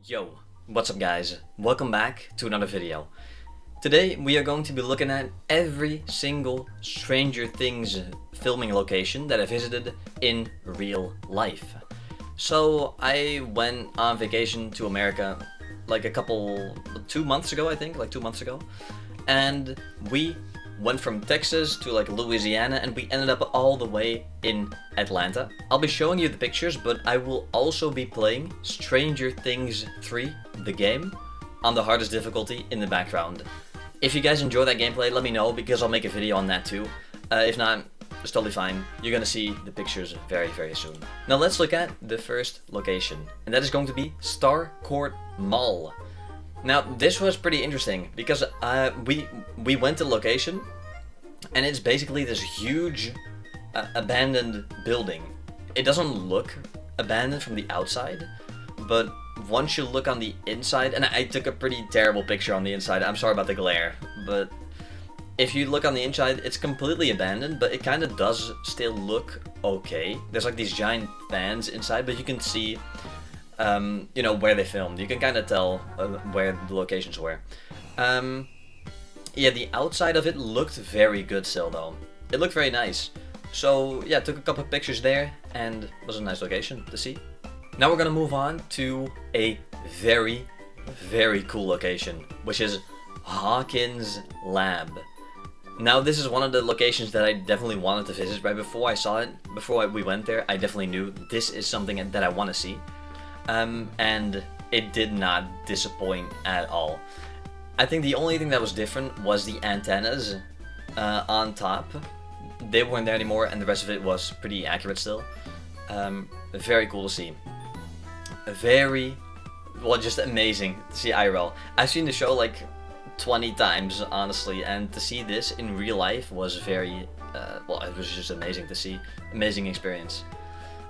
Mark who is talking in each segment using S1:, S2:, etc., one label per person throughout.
S1: Yo, what's up guys? Welcome back to another video. Today we are going to be looking at every single Stranger Things filming location that I visited in real life. So I went on vacation to America like 2 months ago, I think, like 2 months ago. And we went from Texas to like Louisiana and we ended up all the way in Atlanta. I'll be showing you the pictures, but I will also be playing Stranger Things 3, the game, on the hardest difficulty in the background. If you guys enjoy that gameplay, let me know because I'll make a video on that too. If not, it's totally fine. You're gonna see the pictures very, very soon. Now let's look at the first location, and that is going to be Starcourt Mall. Now this was pretty interesting because we went to the location, and it's basically this huge abandoned building. It doesn't look abandoned from the outside, but once you look on the inside, and I took a pretty terrible picture on the inside, I'm sorry about the glare, but if you look on the inside, it's completely abandoned, but it kind of does still look okay. There's like these giant fans inside, but you can see you know, where they filmed. You can kind of tell where the locations were. Yeah, the outside of it looked very good still though. It looked very nice. So yeah, took a couple of pictures there and it was a nice location to see. Now we're gonna move on to a very, very cool location, which is Hawkins Lab. Now this is one of the locations that I definitely wanted to visit right before I saw it. Before we went there, I definitely knew this is something that I want to see. And it did not disappoint at all. I think the only thing that was different was the antennas on top. They weren't there anymore, and the rest of it was pretty accurate still. Very cool to see. Very, well, just amazing to see IRL. I've seen the show like 20 times, honestly, and to see this in real life was very, well, it was just amazing to see. Amazing experience.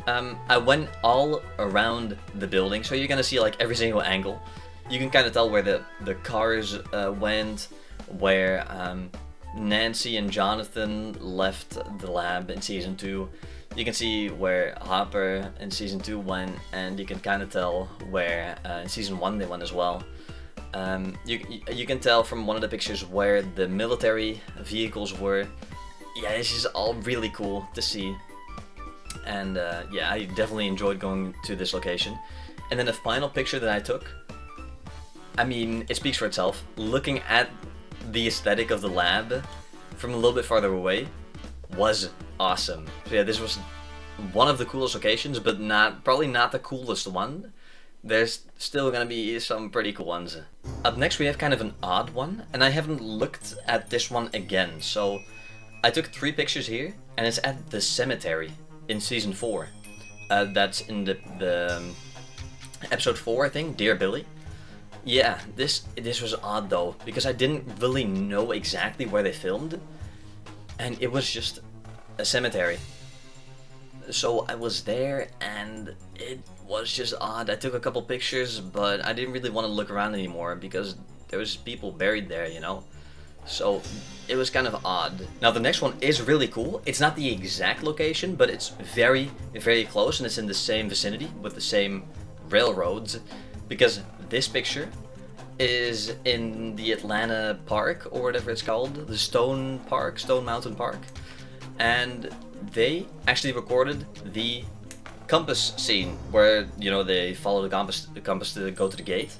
S1: I went all around the building, so you're gonna see like every single angle. You can kind of tell where the cars went, where Nancy and Jonathan left the lab in season 2. You can see where Hopper in season 2 went, and you can kind of tell where in season 1 they went as well. You can tell from one of the pictures where the military vehicles were. Yeah, it's just all really cool to see. And yeah, I definitely enjoyed going to this location. And then the final picture that I took, I mean, it speaks for itself. Looking at the aesthetic of the lab from a little bit farther away was awesome. So yeah, this was one of the coolest locations, but probably not the coolest one. There's still gonna be some pretty cool ones. Up next we have kind of an odd one, and I haven't looked at this one again. So I took 3 pictures here, and it's at the cemetery in season 4. That's in the episode 4, I think, Dear Billy. Yeah, this was odd though, because I didn't really know exactly where they filmed, and it was just a cemetery. So I was there, and it was just odd. I took a couple pictures, but I didn't really want to look around anymore because there was people buried there, you know? So it was kind of odd. Now the next one is really cool. It's not the exact location, but it's very, very close, and it's in the same vicinity with the same railroads, because this picture is in the Atlanta Park, or whatever it's called, the Stone Mountain Park, and they actually recorded the compass scene where, you know, they follow the compass to go to the gate.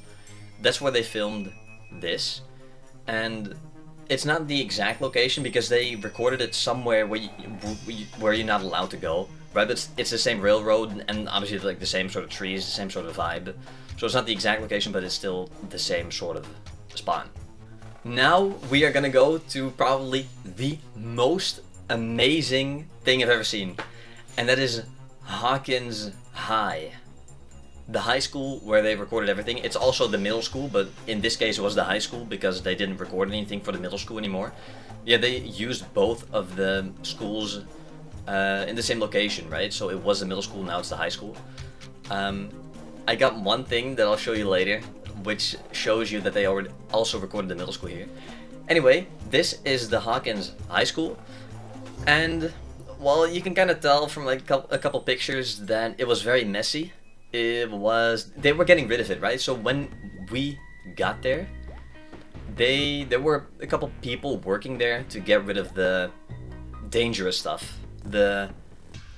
S1: That's where they filmed this, and it's not the exact location because they recorded it somewhere where you're not allowed to go, right? But it's the same railroad, and obviously like the same sort of trees, the same sort of vibe. So it's not the exact location, but it's still the same sort of spot. Now we are gonna go to probably the most amazing thing I've ever seen, and that is Hawkins High. The high school where they recorded everything. It's also the middle school, but in this case it was the high school because they didn't record anything for the middle school anymore. Yeah, they used both of the schools in the same location, right? So it was the middle school, now it's the high school. I got one thing that I'll show you later, which shows you that they already also recorded the middle school here. Anyway, this is the Hawkins High School, and well, you can kind of tell from like a couple pictures that it was very messy. they were getting rid of it, right? So when we got there, there were a couple people working there to get rid of the dangerous stuff, the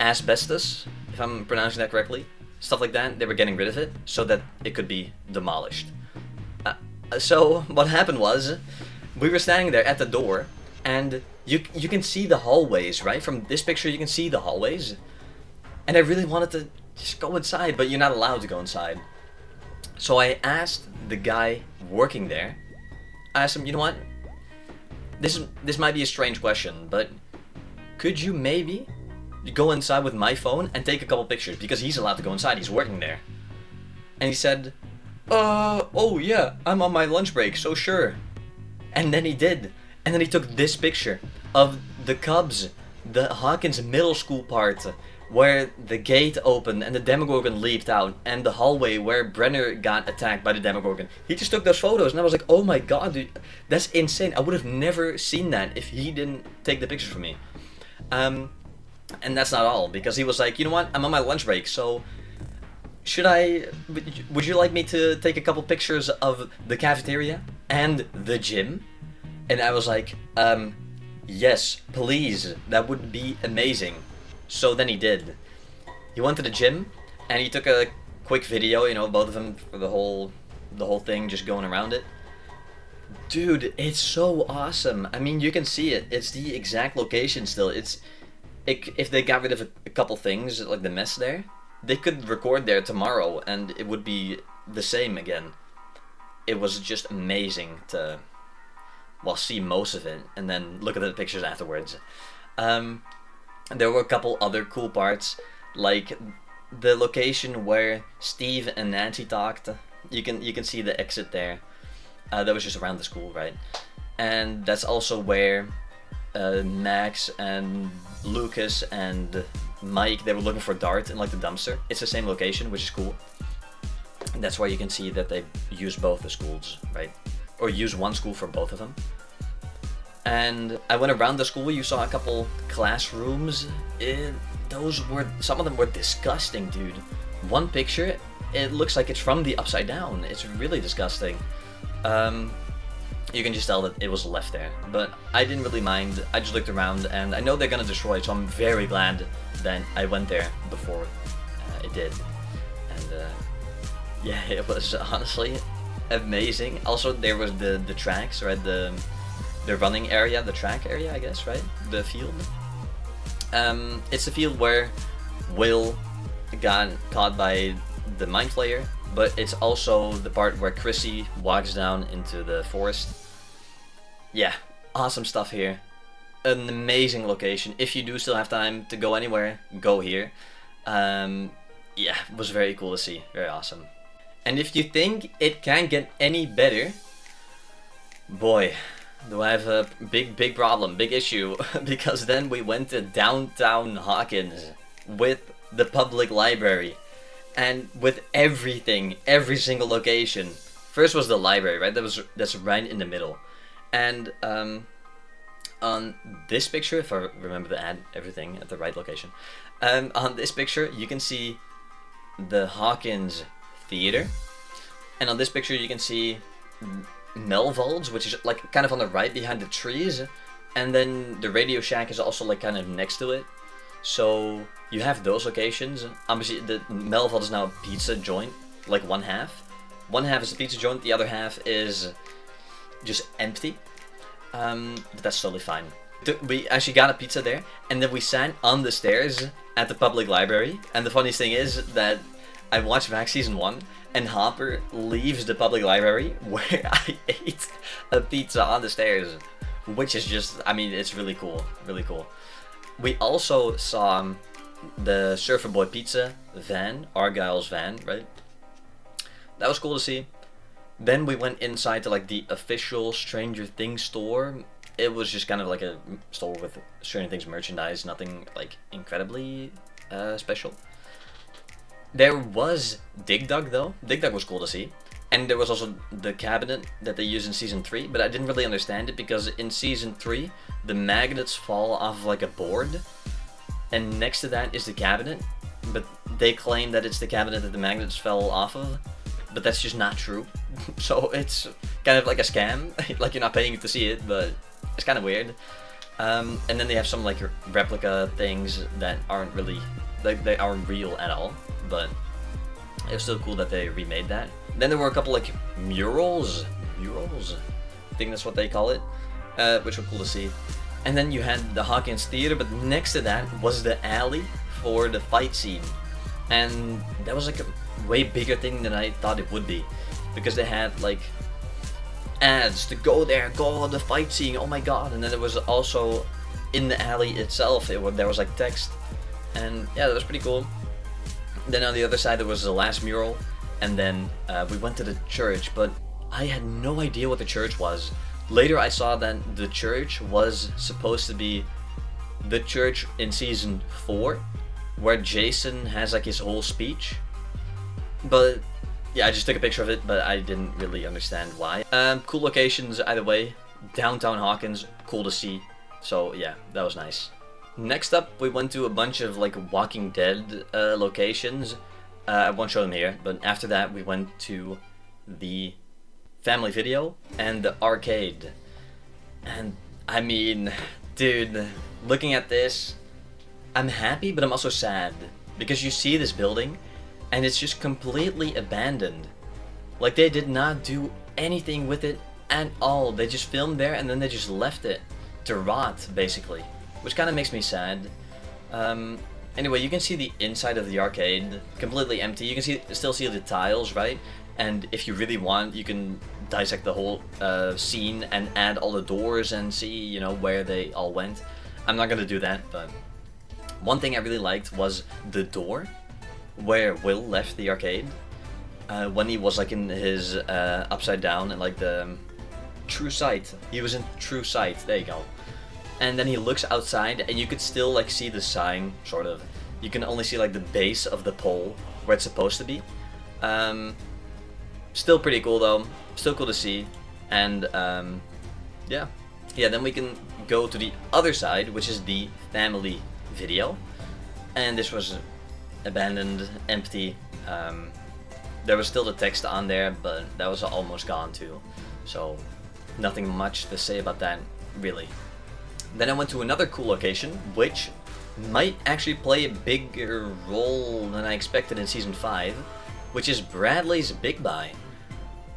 S1: asbestos, if I'm pronouncing that correctly, stuff like that. They were getting rid of it so that it could be demolished. So what happened was, we were standing there at the door, and you can see the hallways, right? From this picture, you can see the hallways, and I really wanted to just go inside, but you're not allowed to go inside. So I asked the guy working there. I asked him, you know what? This might be a strange question, but could you maybe go inside with my phone and take a couple pictures, because he's allowed to go inside, he's working there. And he said, oh yeah, I'm on my lunch break, so sure. And then he did. And then he took this picture of the Cubs, the Hawkins middle school part, where the gate opened and the Demogorgon leaped out, and the hallway where Brenner got attacked by the Demogorgon. He just took those photos, and I was like, oh my god, dude, that's insane. I would have never seen that if he didn't take the pictures for me. And that's not all, because he was like, you know what, I'm on my lunch break, so would you like me to take a couple pictures of the cafeteria and the gym? And I was like, yes, please, that would be amazing. So then he did. He went to the gym, and he took a quick video, you know, both of them for the whole thing, just going around it. Dude, it's so awesome. I mean, you can see it. It's the exact location still. If they got rid of a couple things, like the mess there, they could record there tomorrow, and it would be the same again. It was just amazing to, well, see most of it, and then look at the pictures afterwards. There were a couple other cool parts, like the location where Steve and Nancy talked. You can see the exit there. That was just around the school, right? And that's also where Max and Lucas and Mike, they were looking for Dart in like the dumpster. It's the same location, which is cool. And that's why you can see that they use both the schools, right? Or use one school for both of them. And I went around the school. You saw a couple classrooms. Some of them were disgusting, dude. One picture, it looks like it's from the Upside Down. It's really disgusting. You can just tell that it was left there, but I didn't really mind. I just looked around, and I know they're gonna destroy it, so I'm very glad that I went there before it did. And yeah, it was honestly amazing. Also, there was the tracks, right? The running area, the track area, I guess, right? The field. It's the field where Will got caught by the Mind Flayer, but it's also the part where Chrissy walks down into the forest. Yeah, awesome stuff here. An amazing location. If you do still have time to go anywhere, go here. Yeah, it was very cool to see. Very awesome. And if you think it can't get any better, boy, do I have a big problem, big issue, because then we went to downtown Hawkins with the public library, and with everything, every single location. First was the library, right? That's right in the middle, and on this picture, if I remember to add everything at the right location, on this picture you can see the Hawkins Theater, and on this picture you can see Melvalds, which is like kind of on the right behind the trees, and then the Radio Shack is also like kind of next to it. So you have those locations. Obviously the Melvald is now a pizza joint, like one half. One half is a pizza joint, the other half is just empty. But that's totally fine. We actually got a pizza there, and then we sat on the stairs at the public library. And the funniest thing is that I watched Vax Season 1, and Hopper leaves the public library where I ate a pizza on the stairs, which is just, I mean, it's really cool, really cool. We also saw the Surfer Boy Pizza van, Argyle's van, right? That was cool to see. Then we went inside to like the official Stranger Things store. It was just kind of like a store with Stranger Things merchandise, nothing like incredibly special. There was Dig Dug though. Dig Dug was cool to see. And there was also the cabinet that they use in Season 3, but I didn't really understand it because in Season 3, the magnets fall off of like a board, and next to that is the cabinet, but they claim that it's the cabinet that the magnets fell off of, but that's just not true. So it's kind of like a scam, like you're not paying to see it, but it's kind of weird. And then they have some like replica things that aren't really, like they aren't real at all, but it was still cool that they remade that. Then there were a couple like murals, I think that's what they call it, which were cool to see. And then you had the Hawkins Theater, but next to that was the alley for the fight scene. And that was like a way bigger thing than I thought it would be, because they had like ads to go there, go on the fight scene, oh my god. And then there was also in the alley itself, there was like text, and yeah, that was pretty cool. Then on the other side there was the last mural, and then we went to the church, but I had no idea what the church was. Later I saw that the church was supposed to be the church in season 4, where Jason has like his whole speech. But yeah, I just took a picture of it, but I didn't really understand why. Cool locations either way. Downtown Hawkins, cool to see. So yeah, that was nice. Next up, we went to a bunch of like Walking Dead locations. I won't show them here, but after that we went to the Family Video and the arcade. And I mean, dude, looking at this, I'm happy, but I'm also sad, because you see this building and it's just completely abandoned. Like they did not do anything with it at all. They just filmed there and then they just left it to rot, basically, which kind of makes me sad. Anyway, you can see the inside of the arcade, completely empty. You can still see the tiles, right? And if you really want, you can dissect the whole scene and add all the doors and see, you know, where they all went. I'm not gonna do that, but one thing I really liked was the door where Will left the arcade when he was like in his upside down and like the true sight. He was in true sight. There you go. And then he looks outside, and you could still like see the sign, sort of. You can only see like the base of the pole where it's supposed to be. Still pretty cool though. Still cool to see. And yeah. Then we can go to the other side, which is the Family Video. And this was abandoned, empty. There was still the text on there, but that was almost gone too. So nothing much to say about that, really. Then I went to another cool location, which might actually play a bigger role than I expected in Season 5, which is Bradley's Big Buy.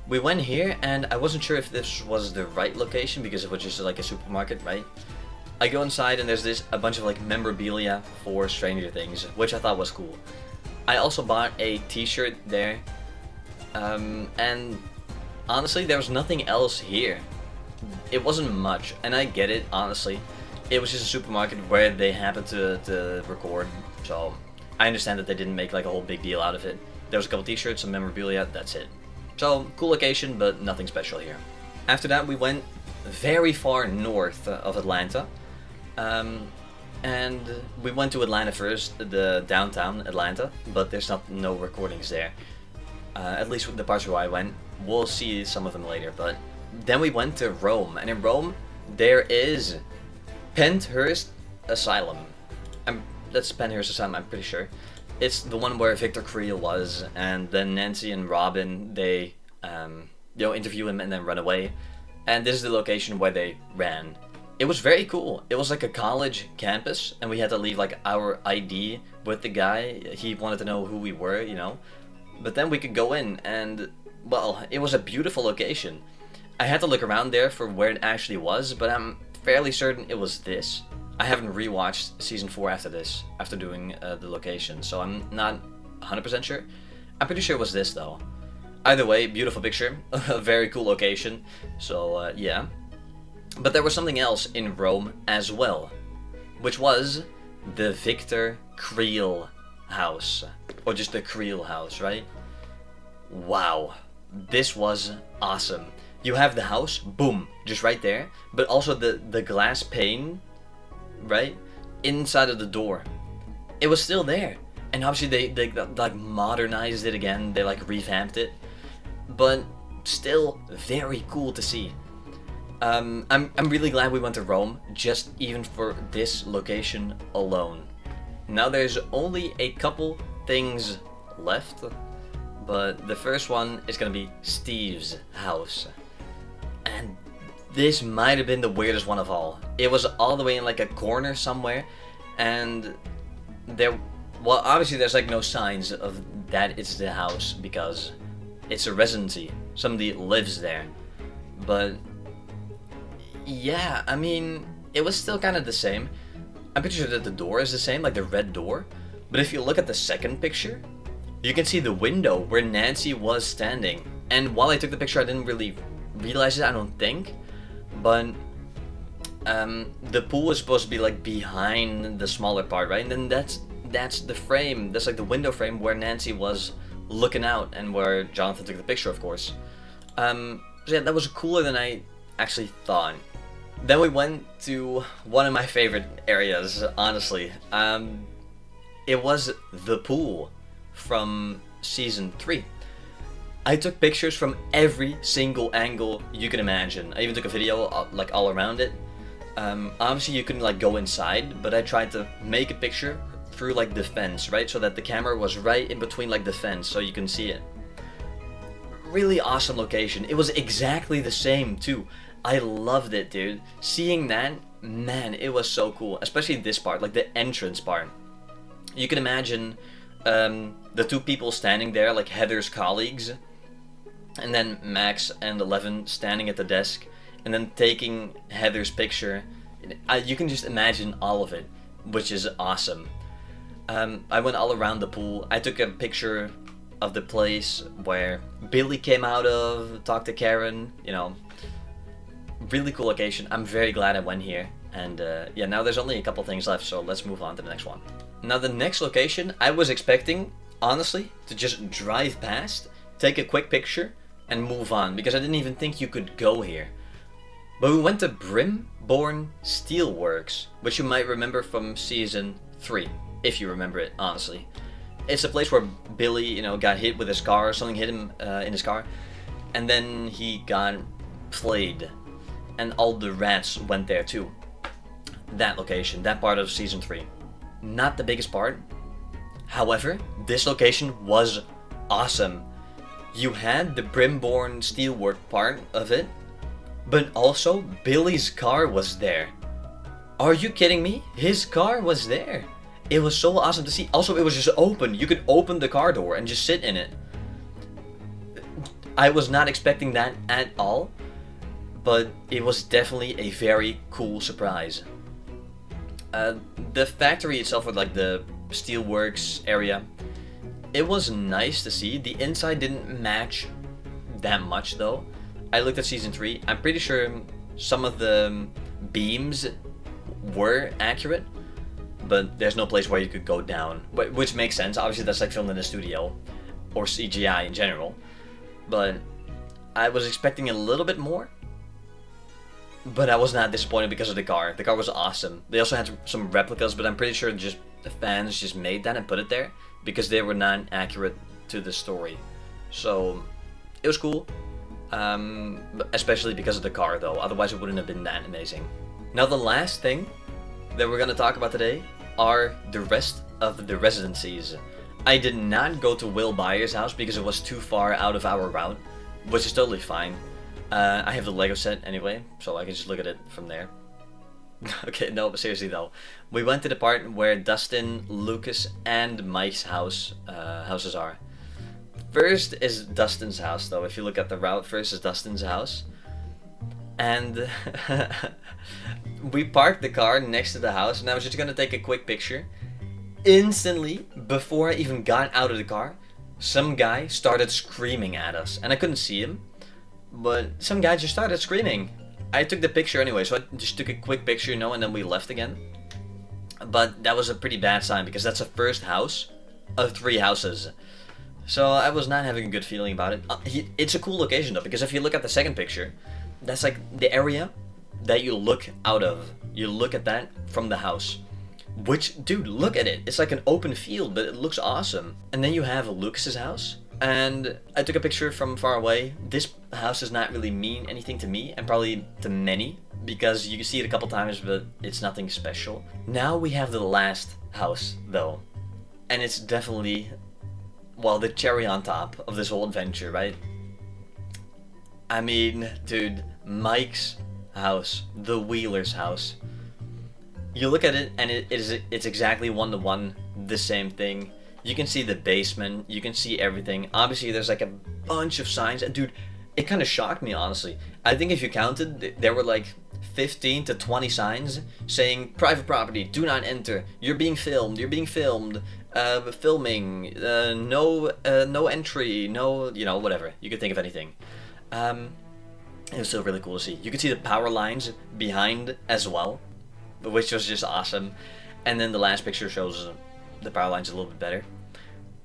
S1: We went here, and I wasn't sure if this was the right location, because it was just like a supermarket, right? I go inside, and there's a bunch of like memorabilia for Stranger Things, which I thought was cool. I also bought a t-shirt there, and honestly, there was nothing else here. It wasn't much, and I get it, honestly. It was just a supermarket where they happened to record, so I understand that they didn't make like a whole big deal out of it. There was a couple t-shirts, some memorabilia, that's it. So, cool location, but nothing special here. After that, we went very far north of Atlanta. And we went to Atlanta first, the downtown Atlanta, but there's no recordings there. At least with the parts where I went. We'll see some of them later, but then we went to Rome, and in Rome there is Penhurst Asylum. That's Penhurst Asylum, I'm pretty sure. It's the one where Victor Creel was, and then Nancy and Robin, they interview him and then run away. And this is the location where they ran. It was very cool. It was like a college campus, and we had to leave like our ID with the guy. He wanted to know who we were, you know. But then we could go in, and well, it was a beautiful location. I had to look around there for where it actually was, but I'm fairly certain it was this. I haven't rewatched season 4 after this, after doing the location, so I'm not 100% sure. I'm pretty sure it was this though. Either way, beautiful picture, a very cool location, so yeah. But there was something else in Rome as well, which was the Victor Creel house, or just the Creel house, right? Wow, this was awesome. You have the house, boom, just right there, but also the glass pane, right, inside of the door. It was still there, and obviously they like modernized it again. They like revamped it, but still very cool to see. I'm really glad we went to Rome, just even for this location alone. Now there's only a couple things left, but the first one is gonna be Steve's house. And this might have been the weirdest one of all. It was all the way in like a corner somewhere, and well, obviously there's like no signs of that it's the house because it's a residency. Somebody lives there. But yeah, I mean, it was still kind of the same. I'm pretty sure that the door is the same, like the red door. But if you look at the second picture, you can see the window where Nancy was standing. And while I took the picture, I didn't really realize it, I don't think. But the pool is supposed to be like behind the smaller part, right? And then that's the frame. That's like the window frame where Nancy was looking out and where Jonathan took the picture, of course. So yeah, that was cooler than I actually thought. Then we went to one of my favorite areas, honestly. It was the pool from season 3. I took pictures from every single angle you can imagine. I even took a video like all around it. Obviously you couldn't like go inside, but I tried to make a picture through like the fence, right? So that the camera was right in between like the fence so you can see it. Really awesome location. It was exactly the same too. I loved it, dude. Seeing that, man, it was so cool. Especially this part, like the entrance part. You can imagine the two people standing there, like Heather's colleagues, and then Max and Eleven standing at the desk, and then taking Heather's picture. You can just imagine all of it, which is awesome. I went all around the pool. I took a picture of the place where Billy came out of, talked to Karen, you know. Really cool location. I'm very glad I went here. And yeah, now there's only a couple things left, so let's move on to the next one. Now the next location, I was expecting, honestly, to just drive past, take a quick picture, and move on, because I didn't even think you could go here. But we went to Brimborn Steelworks, which you might remember from season 3, if you remember it, honestly. It's a place where Billy, you know, got hit with his car, something hit him in his car, and then he got played. And all the rats went there too. That location, that part of season 3. Not the biggest part. However, this location was awesome. You had the Brimborn Steelwork part of it, but also Billy's car was there. Are you kidding me? His car was there. It was so awesome to see. Also, it was just open. You could open the car door and just sit in it. I was not expecting that at all. But it was definitely a very cool surprise. The factory itself, with like the steelworks area, it was nice to see. The inside didn't match that much though. I looked at season 3. I'm pretty sure some of the beams were accurate, but there's no place where you could go down, which makes sense. Obviously that's like filmed in a studio, or CGI in general. But I was expecting a little bit more. But I was not disappointed because of the car. The car was awesome. They also had some replicas, but I'm pretty sure just the fans just made that and put it there because they were not accurate to the story. So it was cool, especially because of the car though. Otherwise it wouldn't have been that amazing. Now the last thing that we're gonna talk about today are the rest of the residencies. I did not go to Will Byers' house because it was too far out of our route, which is totally fine. I have the Lego set anyway, so I can just look at it from there. Okay, no, but seriously though. We went to the part where Dustin, Lucas, and Mike's houses are. First is Dustin's house though. If you look at the route, first is Dustin's house. And we parked the car next to the house, and I was just gonna take a quick picture. Instantly, before I even got out of the car, some guy started screaming at us, and I couldn't see him. But some guy just started screaming. I took the picture anyway, so I just took a quick picture, you know, and then we left again. But that was a pretty bad sign because that's the first house of 3 houses. So I was not having a good feeling about it. It's a cool location though, because if you look at the second picture, that's like the area that you look out of. You look at that from the house. Which, dude, look at it. It's like an open field, but it looks awesome. And then you have Lucas's house. And I took a picture from far away. This house does not really mean anything to me, and probably to many, because you can see it a couple times, but it's nothing special. Now we have the last house, though. and it's definitely, well, the cherry on top of this whole adventure, right? I mean, dude, Mike's house, the Wheeler's house. You look at it, and it's exactly one-to-one the same thing. You can see the basement, you can see everything. Obviously, there's like a bunch of signs, and dude, it kind of shocked me, honestly. I think if you counted, there were like 15 to 20 signs saying private property, do not enter, you're being filmed, filming, no entry, no, you know, whatever. You could think of anything. It was still really cool to see. You could see the power lines behind as well, which was just awesome. And then the last picture shows the power lines a little bit better.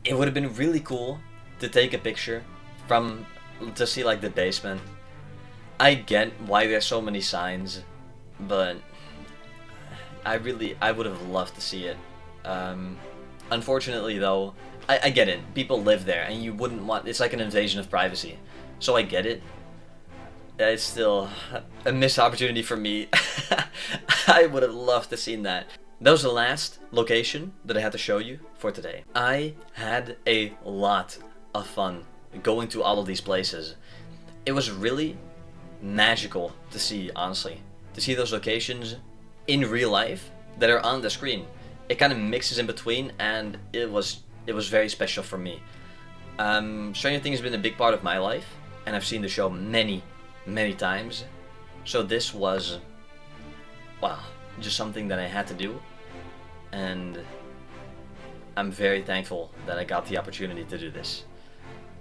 S1: It would have been really cool to take a picture to see like the basement. I get why there's so many signs, but I would have loved to see it. Unfortunately though, I get it. People live there and you wouldn't want, it's like an invasion of privacy. So I get it. It's still a missed opportunity for me. I would have loved to seen that. That was the last location that I had to show you for today. I had a lot of fun going to all of these places. It was really magical to see, honestly. To see those locations in real life that are on the screen. It kind of mixes in between, and it was very special for me. Stranger Things has been a big part of my life, and I've seen the show many times. So this was, wow, just something that I had to do, and I'm very thankful that I got the opportunity to do this.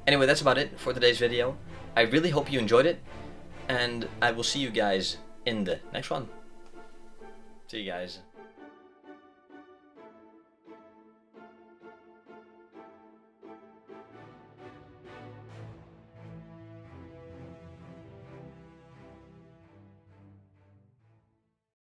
S1: Anyway, that's about it for today's video. I really hope you enjoyed it, and I will see you guys in the next one. See you guys.